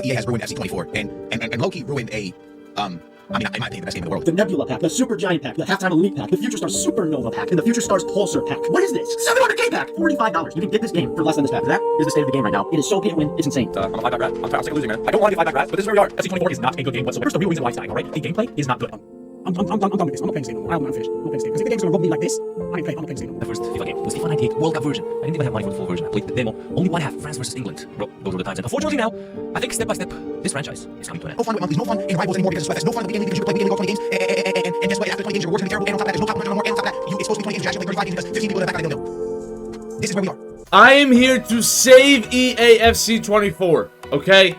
EA has ruined FC24 and low-key ruined a, I mean, in my opinion, the best game in the world. The Nebula Pack, the Super Giant Pack, the Halftime Elite Pack, the Future Stars Supernova Pack, and the Future Stars Pulsar Pack. What is this? $700K pack! $45. You can get this game for less than this pack. That is the state of the game right now. It is so pay to win, it's insane. I'm a 5-back rat. I'm sick of losing, man. I don't want to be a 5-back rat, but this is where we are. FC24 is not a good game whatsoever. Here's the real reason why it's dying, alright? The gameplay is not good. I'm done with this. I'm not playing this game anymore. I'm finished. I'm not playing this game. Because if the game's gonna roll me like this, I'm not playing this game anymore. The first FIFA game was FIFA 98 World Cup version. I didn't even have money for the full version. I played the demo. Only one half, France versus England. Bro, those were the times. And unfortunately now, I think step by step, this franchise is coming to an end. No fun with monkeys, no fun in rivals anymore because there's no fun in the beginning because you can play weekly 20 games and guess what? After 20 games your rewards are gonna be terrible and on top of that there's no top 100 no more and on top of that it's supposed to be 20 games you actually play 35 games because 15 people in the back don't. This is where we are. I am here to save Eafc 24, okay?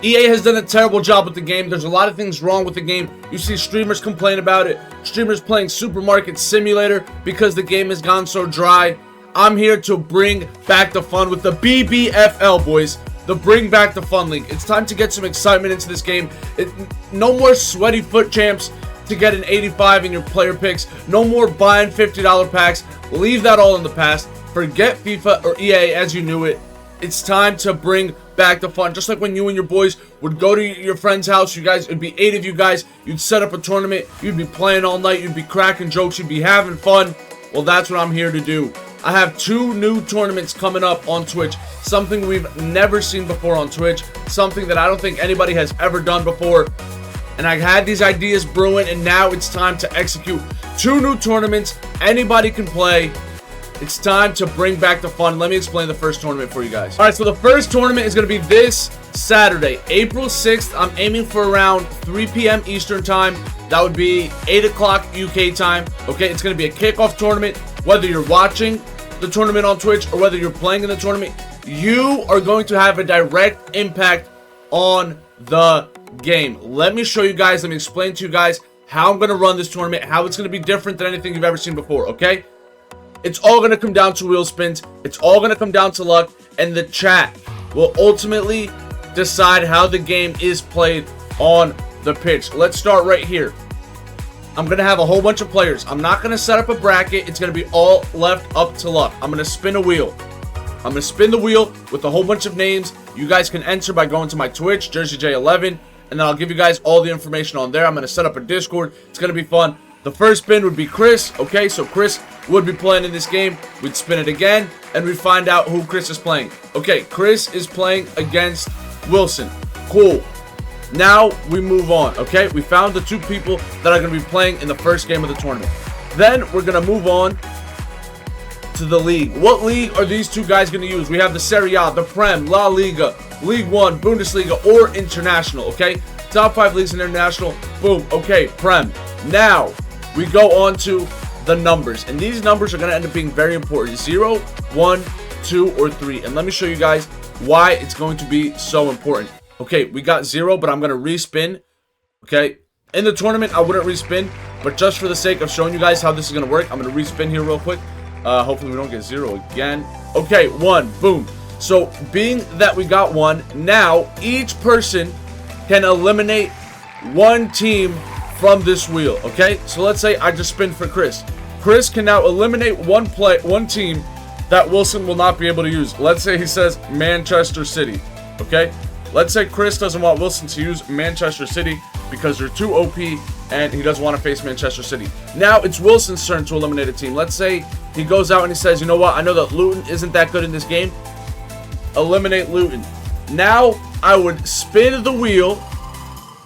EA has done a terrible job with the game. There's a lot of things wrong with the game. You see streamers complain about it. Streamers playing Supermarket Simulator because the game has gone so dry. I'm here to bring back the fun with the BBFL, boys. The Bring Back the Fun League. It's time to get some excitement into this game. No more sweaty foot champs to get an 85 in your player picks. No more buying $50 packs. Leave that all in the past. Forget FIFA or EA as you knew it. It's time to bring back the fun. Just like when you and your boys would go to your friend's house, you guys, it'd be 8 of you guys, you'd set up a tournament, you'd be playing all night, you'd be cracking jokes, you'd be having fun. Well, that's what I'm here to do. I have 2 new tournaments coming up on Twitch, something we've never seen before on Twitch, something that I don't think anybody has ever done before. And I had these ideas brewing, and now it's time to execute 2 new tournaments. Anybody can play. It's time to bring back the fun. Let me explain the first tournament for you guys. All right, so the first tournament is going to be this Saturday, April 6th. I'm aiming for around 3 p.m. Eastern time. That would be 8 o'clock UK time. Okay, it's going to be a kickoff tournament. Whether you're watching the tournament on Twitch or whether you're playing in the tournament, you are going to have a direct impact on the game. Let me show you guys. Let me explain to you guys how I'm going to run this tournament, how it's going to be different than anything you've ever seen before, okay? It's all going to come down to wheel spins. It's all going to come down to luck. And the chat will ultimately decide how the game is played on the pitch. Let's start right here. I'm going to have a whole bunch of players. I'm not going to set up a bracket. It's going to be all left up to luck. I'm going to spin a wheel. I'm going to spin the wheel with a whole bunch of names. You guys can enter by going to my Twitch, JerseyJ11. And then I'll give you guys all the information on there. I'm going to set up a Discord. It's going to be fun. The first spin would be Chris. Okay, so Chris would be playing in this game. We'd spin it again, and we'd find out who Chris is playing. Okay, Chris is playing against Wilson. Cool. Now we move on, okay? We found the 2 people that are going to be playing in the first game of the tournament. Then we're going to move on to the league. What league are these 2 guys going to use? We have the Serie A, the Prem, La Liga, League 1, Bundesliga, or International, okay? Top 5 leagues in International. Boom. Okay, Prem. Now we go on to the numbers, and these numbers are going to end up being very important. 0, 1, 2, or 3. And let me show you guys why it's going to be so important. Okay, we got 0, but I'm going to respin. Okay, in the tournament I wouldn't respin, but just for the sake of showing you guys how this is going to work, I'm going to respin here real quick. Hopefully we don't get 0 again. Okay, 1. Boom. So being that we got 1, now each person can eliminate 1 team from this wheel. Okay, so let's say I just spin for Chris. Chris can now eliminate one team that Wilson will not be able to use. Let's say he says Manchester City. Okay, let's say Chris doesn't want Wilson to use Manchester City because they're too OP and he doesn't want to face Manchester City. Now it's Wilson's turn to eliminate a team. Let's say he goes out and he says, you know what, I know that Luton isn't that good in this game. Eliminate Luton. Now I would spin the wheel,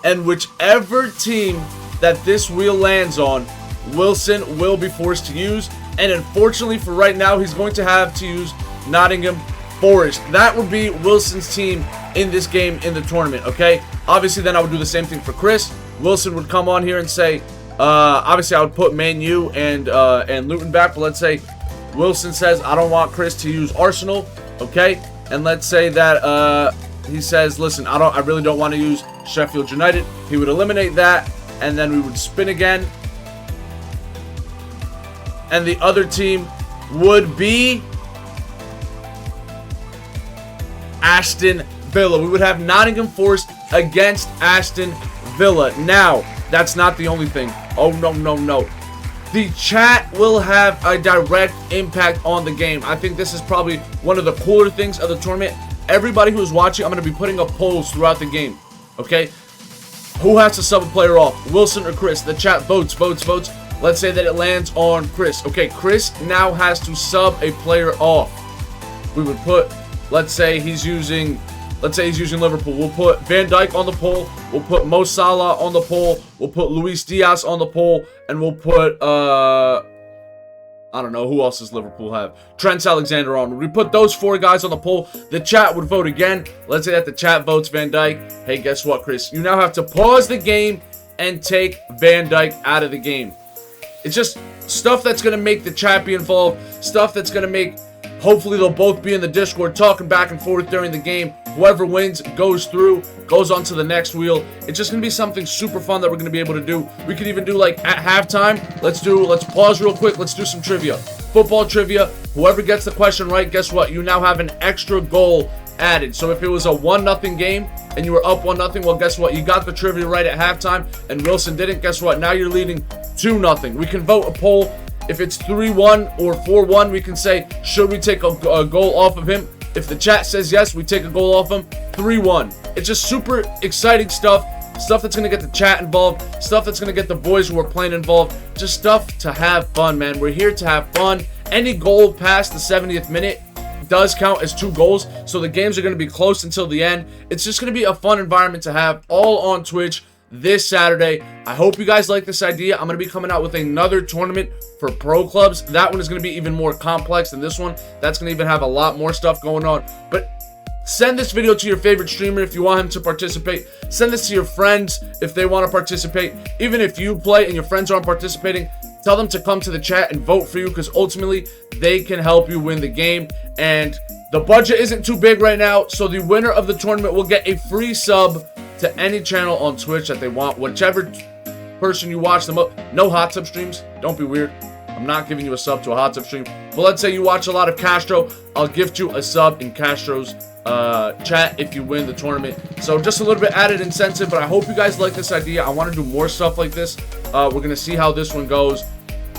and whichever team that this wheel lands on, Wilson will be forced to use. And unfortunately for right now, he's going to have to use Nottingham Forest. That would be Wilson's team in this game in the tournament, okay? Obviously, then I would do the same thing for Chris. Wilson would come on here and say, obviously, I would put Man U and Luton back. But let's say Wilson says, I don't want Chris to use Arsenal, okay? And let's say that he says, listen, I really don't want to use Sheffield United. He would eliminate that, and then we would spin again. And the other team would be Aston Villa. We would have Nottingham Forest against Aston Villa. Now, that's not the only thing. Oh, no. The chat will have a direct impact on the game. I think this is probably one of the cooler things of the tournament. everybody who's watching, I'm going to be putting up polls throughout the game. Okay? Who has to sub a player off? Wilson or Chris? The chat votes. Let's say that it lands on Chris. Okay, Chris now has to sub a player off. We would put, let's say he's using Liverpool. We'll put Van Dijk on the poll. We'll put Mo Salah on the poll. We'll put Luis Diaz on the poll. And we'll put, I don't know, who else does Liverpool have? Trent Alexander-Arnold. We put those 4 guys on the poll. The chat would vote again. Let's say that the chat votes Van Dijk. Hey, guess what, Chris? You now have to pause the game and take Van Dijk out of the game. It's just stuff that's going to make the chat be involved. Stuff that's going to make, hopefully they'll both be in the Discord talking back and forth during the game. Whoever wins goes through, goes on to the next wheel. It's just going to be something super fun that we're going to be able to do. We could even do, like, at halftime, let's pause real quick. Let's do some trivia. Football trivia. Whoever gets the question right, guess what? You now have an extra goal added. So if it was a 1-0 game and you were up 1-0, well, guess what? You got the trivia right at halftime and Wilson didn't. Guess what? Now you're leading 2-0. We can vote a poll. If it's 3-1 or 4-1, we can say, should we take a goal off of him? If the chat says yes, we take a goal off him. 3-1. It's just super exciting stuff. Stuff that's going to get the chat involved. Stuff that's going to get the boys who are playing involved. Just stuff to have fun, man. We're here to have fun. Any goal past the 70th minute does count as 2 goals. So the games are going to be close until the end. It's just going to be a fun environment to have all on Twitch this Saturday. I hope you guys like this idea. I'm going to be coming out with another tournament for pro clubs. That one is going to be even more complex than this one. That's going to even have a lot more stuff going on. But send this video to your favorite streamer if you want him to participate. Send this to your friends if they want to participate. Even if you play and your friends aren't participating, tell them to come to the chat and vote for you, because ultimately they can help you win the game. And the budget isn't too big right now, so the winner of the tournament will get a free sub to any channel on Twitch that they want. Whichever person you watch them up. No hot tub streams. Don't be weird. I'm not giving you a sub to a hot tub stream. But let's say you watch a lot of Castro. I'll gift you a sub in Castro's chat if you win the tournament. So just a little bit added incentive, but I hope you guys like this idea. I want to do more stuff like this. We're going to see how this one goes.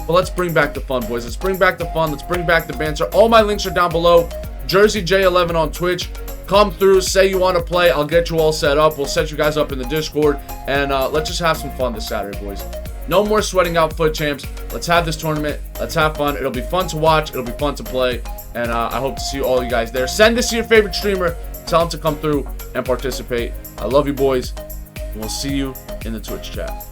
But let's bring back the fun, boys. Let's bring back the fun. Let's bring back the banter. All my links are down below. Jersey J11 on Twitch. Come through, say you want to play. I'll get you all set up. We'll set you guys up in the Discord. And let's just have some fun this Saturday, boys. No more sweating out foot champs. Let's have this tournament. Let's have fun. It'll be fun to watch. It'll be fun to play. And I hope to see all you guys there. Send this to your favorite streamer. Tell them to come through and participate. I love you, boys. And we'll see you in the Twitch chat.